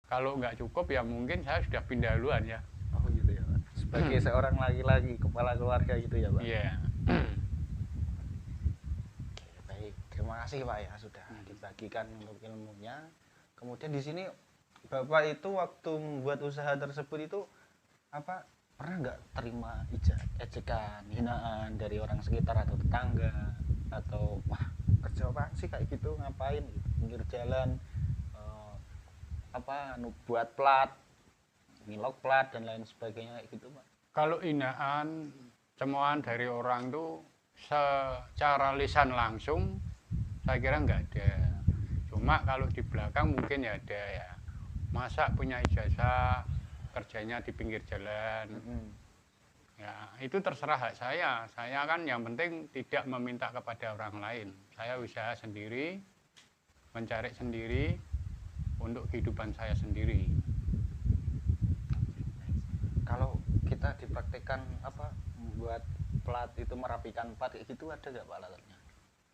Kalau nggak cukup ya mungkin saya sudah pindah duluan ya. Oh gitu ya Pak. Sebagai seorang laki-laki kepala keluarga gitu ya Pak. Iya. Baik, terima kasih Pak ya sudah dibagikan untuk ilmunya. Kemudian di sini Bapak itu waktu membuat usaha tersebut itu apa pernah nggak terima ejekan, hinaan dari orang sekitar atau tetangga atau wah kerja apa sih kayak gitu ngapain gitu, pinggir jalan eh, apa buat plat, ngilok plat dan lain sebagainya kayak gitu Pak. Kalau hinaan, cemoan dari orang tuh secara lisan langsung saya kira nggak ada. Cuma kalau di belakang mungkin ya ada ya. Masa punya ijazah kerjanya di pinggir jalan. Ya, itu terserah hak saya. Saya kan yang penting tidak meminta kepada orang lain. Saya usaha sendiri, mencari sendiri untuk kehidupan saya sendiri. Kalau kita dipraktekkan apa membuat plat itu merapikan plat kayak gitu ada nggak Pak alatnya?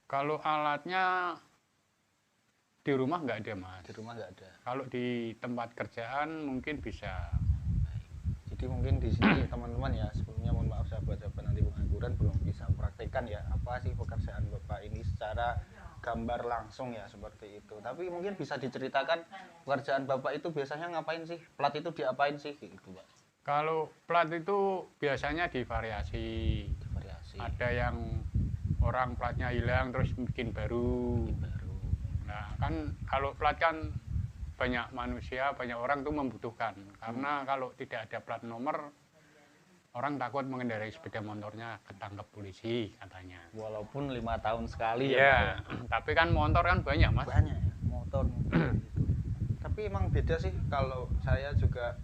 Kalau alatnya di rumah nggak ada mas. Di rumah nggak ada. Kalau di tempat kerjaan mungkin bisa. Jadi mungkin di sini teman-teman ya sebelumnya mohon maaf sahabat-sahabat nanti pengangguran belum bisa mempraktekkan ya apa sih pekerjaan Bapak ini secara gambar langsung ya seperti itu. Tapi mungkin bisa diceritakan pekerjaan Bapak itu biasanya ngapain sih? Plat itu diapain sih gitu Pak? Kalau plat itu biasanya divariasi. Variasi. Ada yang orang platnya hilang terus bikin baru. Baru. Nah kan kalau plat kan banyak manusia, banyak orang tuh membutuhkan. Karena kalau tidak ada plat nomor, orang takut mengendarai sepeda motornya ketangkep polisi katanya. Walaupun 5 tahun sekali ya. Iya, Pak, tapi kan motor kan banyak mas. banyak ya motor gitu. Tapi emang beda sih kalau saya juga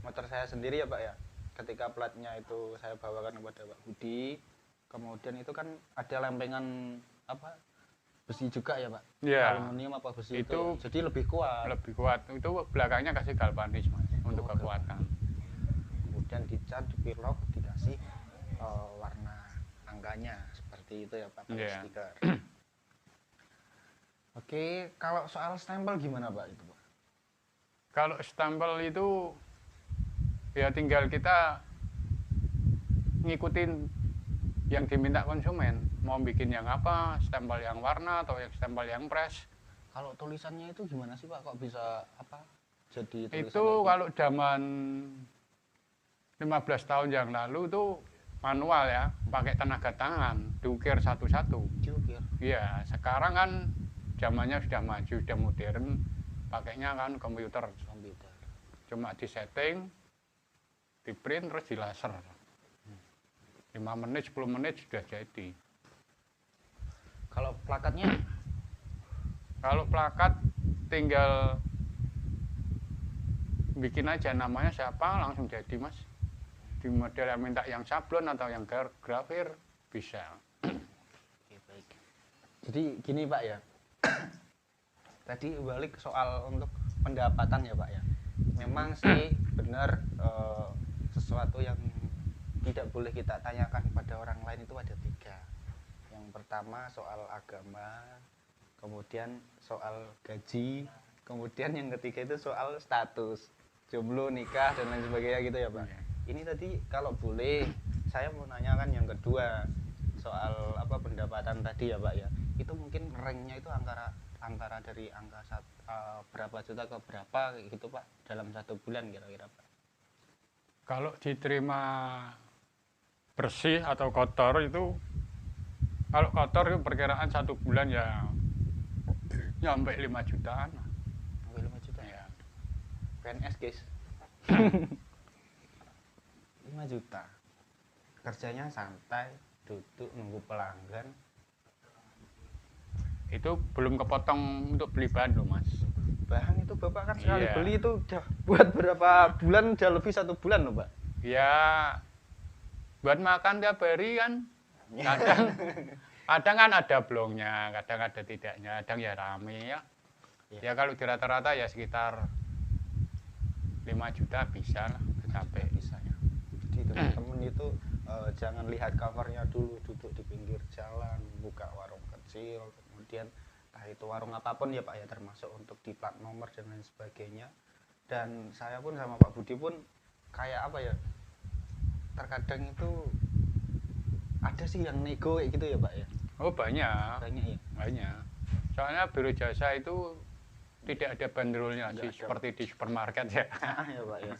motor saya sendiri ya Pak ya. Ketika platnya itu saya bawakan kepada Pak Budi, kemudian itu kan ada lempengan apa besi juga ya Pak. Iya. Aluminium apa besi Itu jadi lebih kuat. lebih kuat. Itu belakangnya kasih galvanis mas untuk Oh, kekuatan. Kemudian dicat, dipilok, dikasih warna angkanya seperti itu ya Pak. Pakai Iya. stiker. Oke, kalau soal stempel gimana Pak itu Pak? Kalau stempel itu ya tinggal kita ngikutin yang diminta konsumen. Mau bikin yang apa, stempel yang warna atau yang stempel yang press. Kalau tulisannya itu gimana sih Pak? Kok bisa apa? Jadi tulisan Itu kalau zaman 15 tahun yang lalu itu manual ya, pakai tenaga tangan, diukir satu-satu. diukir. Iya, sekarang kan zamannya sudah maju, sudah modern, pakainya kan komputer. Komputer. Cuma di setting, di print terus di laser. 5 menit, 10 menit sudah jadi. Kalau plakatnya Kalau plakat tinggal bikin aja namanya siapa langsung jadi mas. Di model yang minta yang sablon atau yang grafir bisa. oke, baik. Jadi gini Pak ya. Tadi balik soal untuk pendapatan ya Pak ya. Memang sih benar sesuatu yang tidak boleh kita tanyakan pada orang lain itu ada 3. Yang pertama soal agama, kemudian soal gaji, kemudian yang ketiga itu soal status jomblo, nikah dan lain sebagainya gitu ya Pak. Iya. Ini tadi kalau boleh saya mau nanyakan yang kedua soal apa pendapatan tadi ya Pak ya. Itu mungkin ranknya itu antara dari angka berapa juta ke berapa kayak gitu Pak dalam 1 bulan kira-kira Pak. Kalau diterima bersih atau kotor itu, kalau kotor itu perkiraan 1 bulan ya nyampe 5 jutaan. Sampai 5 juta Ya. PNS guys. 5 juta. Kerjanya santai, duduk nunggu pelanggan. Itu belum kepotong untuk beli bahan loh mas. Bahan itu Bapak kan sekali Iya. beli itu udah buat berapa bulan, udah lebih 1 bulan loh Pak. Ya buat makan tiap hari kan. Kadang kan ada blongnya, kadang ada tidaknya, kadang ya rame ya. Iya. Ya kalau di rata-rata ya sekitar 5 juta bisa lah tercapai. Bisa ya. Jadi teman-teman itu jangan lihat covernya dulu, duduk di pinggir jalan, buka warung kecil, kemudian entah itu warung apapun ya Pak ya, termasuk untuk di plat nomor dan lain sebagainya. Dan saya pun sama Pak Budi pun kayak apa ya, terkadang itu ada sih yang nego kayak gitu ya Pak ya. Oh banyak, Banyak ya. banyak. Soalnya biro jasa itu tidak ada bandrolnya Nggak sih, ada. seperti di supermarket ya. Ya Pak ya.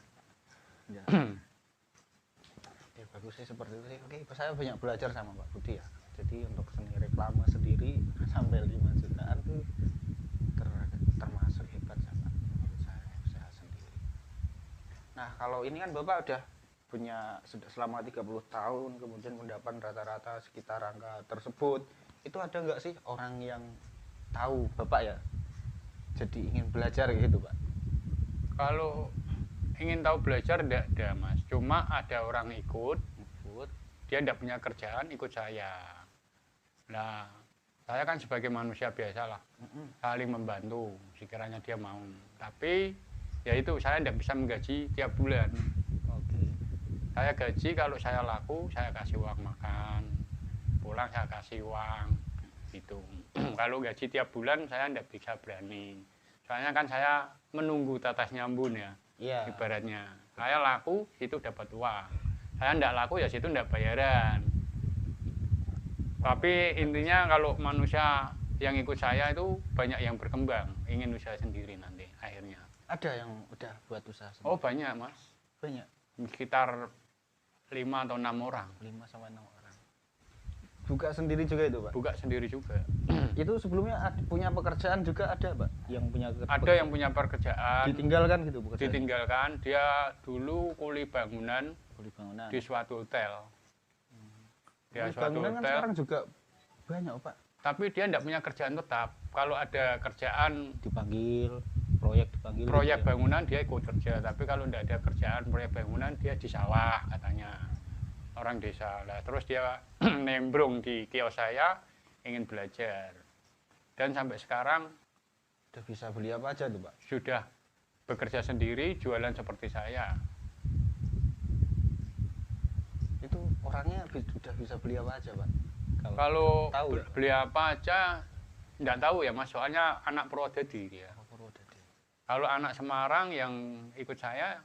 Ya. Ya bagus sih seperti itu sih. Oke, saya banyak belajar sama Pak Budi ya. Jadi untuk seni reklame sendiri sampai 5 jutaan tuh termasuk hebat sama menurut saya usaha sendiri. Nah, kalau ini kan Bapak udah punya sudah selama 30 tahun, kemudian pendapat rata-rata sekitar angka tersebut. Itu ada nggak sih orang yang tahu Bapak ya? Jadi ingin belajar gitu, Pak? Kalau ingin tahu belajar tidak ada mas, cuma ada orang ikut, dia tidak punya kerjaan ikut saya. Nah, saya kan sebagai manusia biasa lah, saling membantu sekiranya dia mau. Tapi ya itu saya tidak bisa menggaji tiap bulan. Oke. Saya gaji kalau saya laku, saya kasih uang makan, pulang saya kasih uang, gitu. Kalau gaji tiap bulan saya tidak bisa berani. Soalnya kan saya menunggu tetes nyambun ya, Iya. ibaratnya. Saya laku, situ dapat uang. Saya tidak laku, ya situ tidak bayaran. Tapi intinya kalau manusia yang ikut saya itu banyak yang berkembang, ingin usaha sendiri nanti akhirnya. Ada yang udah buat usaha sendiri? Oh banyak mas, Banyak. sekitar 5 atau 6 orang. 5 sampai 6 orang. Buka sendiri juga itu, Pak? Buka sendiri juga. Itu sebelumnya punya pekerjaan juga ada, Pak? Yang punya Ada yang punya pekerjaan, ditinggalkan gitu pekerjaan? ditinggalkan. Dia dulu kuli bangunan Kuli bangunan. di suatu hotel. Dia Kuli suatu bangunan kan hotel, sekarang juga banyak, Pak. tapi dia tidak punya kerjaan tetap. Kalau ada kerjaan Dipanggil, proyek dipanggil. proyek gitu ya? bangunan dia ikut kerja, tapi kalau tidak ada kerjaan proyek bangunan dia di sawah katanya, orang desa lah. Terus dia nembrong di kios saya ingin belajar, dan sampai sekarang Udah bisa beli apa aja tuh, Pak? sudah bekerja sendiri, jualan seperti saya. Itu orangnya udah bisa beli apa aja, Pak? Kalau tahu ya? beli apa aja tidak tahu ya mas, soalnya anak Purwodadi dia. Purwodadi. Kalau anak Semarang yang ikut saya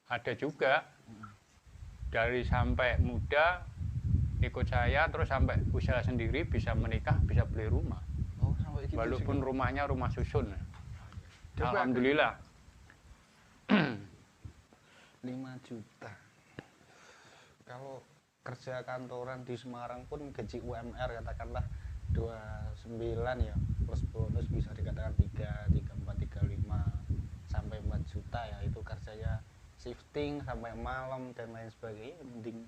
ada juga, dari sampai muda ikut saya terus sampai usaha sendiri, bisa menikah, bisa beli rumah. Oh, sampai gitu. Walaupun juga. rumahnya rumah susun. Coba, Alhamdulillah. 5 juta. Kalau kerja kantoran di Semarang pun gaji UMR katakanlah 29 ya, plus bonus bisa dikatakan 3, 34, 35 sampai 4 juta ya. Itu kerjanya shifting sampai malam dan lain sebagainya. Mending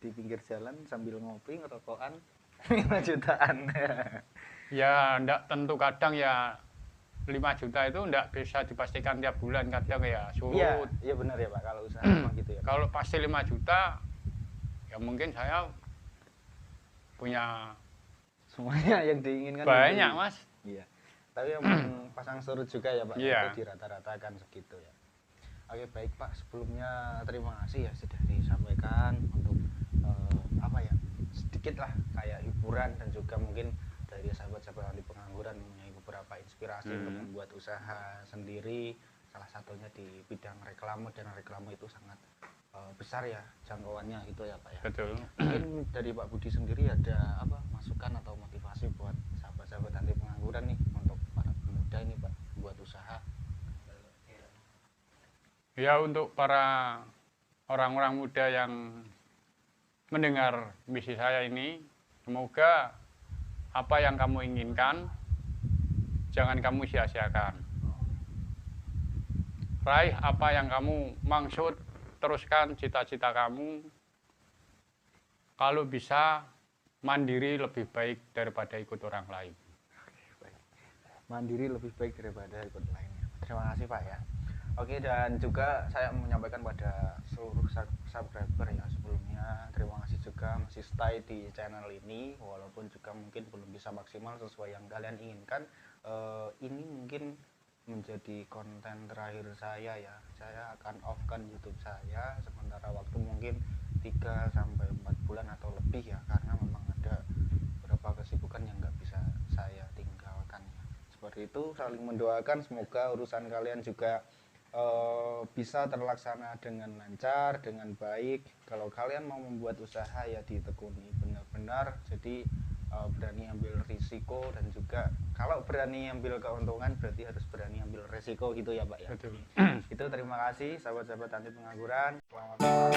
di pinggir jalan sambil ngopi ngerokokan 5 jutaan. Ya enggak tentu, kadang ya 5 juta itu enggak bisa dipastikan tiap bulan, kadang ya surut. Iya, iya benar ya Pak, kalau usaha memang gitu ya. Kalau pasti 5 juta ya mungkin saya punya Semuanya yang diinginkan banyak gitu. mas. Iya. Tapi yang pasang surut juga ya Pak, Iya. itu dirata-ratakan segitu ya. Oke baik Pak, sebelumnya terima kasih ya sudah disampaikan untuk apa ya, sedikit lah kayak hiburan, dan juga mungkin dari sahabat-sahabat ahli pengangguran mempunyai beberapa inspirasi untuk membuat usaha sendiri, salah satunya di bidang reklame, dan reklame itu sangat besar ya jangkauannya gitu ya Pak ya. Betul. Mungkin dari Pak Budi sendiri ada apa masukan atau motivasi buat sahabat-sahabat anti pengangguran nih, untuk para pemuda ini Pak buat usaha? Ya untuk para orang-orang muda yang mendengar misi saya ini, semoga apa yang kamu inginkan jangan kamu sia-siakan. Raih apa yang kamu maksud, teruskan cita-cita kamu. Kalau bisa mandiri lebih baik daripada ikut orang lain. Mandiri lebih baik daripada ikut lainnya. Terima kasih Pak ya. Oke, dan juga saya menyampaikan pada seluruh subscriber ya sebelumnya, terima kasih juga masih stay di channel ini, walaupun juga mungkin belum bisa maksimal sesuai yang kalian inginkan. Ini mungkin menjadi konten terakhir saya ya. Saya akan off-kan YouTube saya sementara waktu mungkin 3 sampai 4 bulan atau lebih ya, karena memang ada beberapa kesibukan yang nggak bisa saya tinggalkan ya. Seperti itu, saling mendoakan semoga urusan kalian juga bisa terlaksana dengan lancar, dengan baik. Kalau kalian mau membuat usaha ya ditekuni benar-benar. Jadi berani ambil risiko, dan juga kalau berani ambil keuntungan berarti harus berani ambil risiko gitu ya Pak ya. Betul. Itu terima kasih sahabat-sahabat anti pengangguran. Selamat malam.